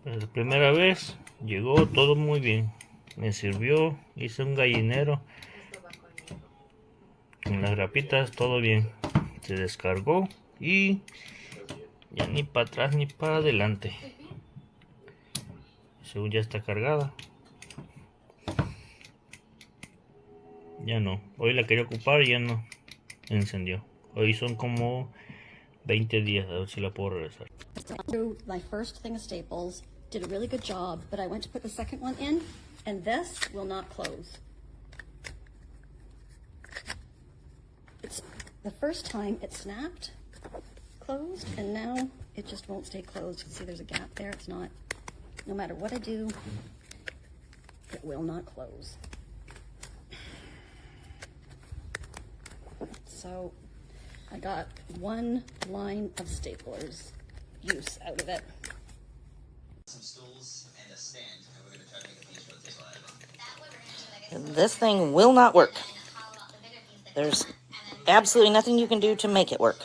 La primera vez llegó todo muy bien. Me sirvió, hice un gallinero con las grapitas, todo bien. Se descargó y ya ni para atrás ni para adelante. Según ya está cargada. Ya no. Hoy la quería ocupar y ya no encendió. Hoy son como 20 días, a ver si la puedo regresar. My first thing of staples, did a really good job, but I went to put the second one in, and this will not close. It's the first time it snapped, closed, and now it just won't stay closed. You can see there's a gap there. It's not, no matter what I do, it will not close. So I got one line of staplers use out of it. Some stools and a stand, and we're going to try to make a piece for the table out of them. This thing will not work. There's absolutely nothing you can do to make it work.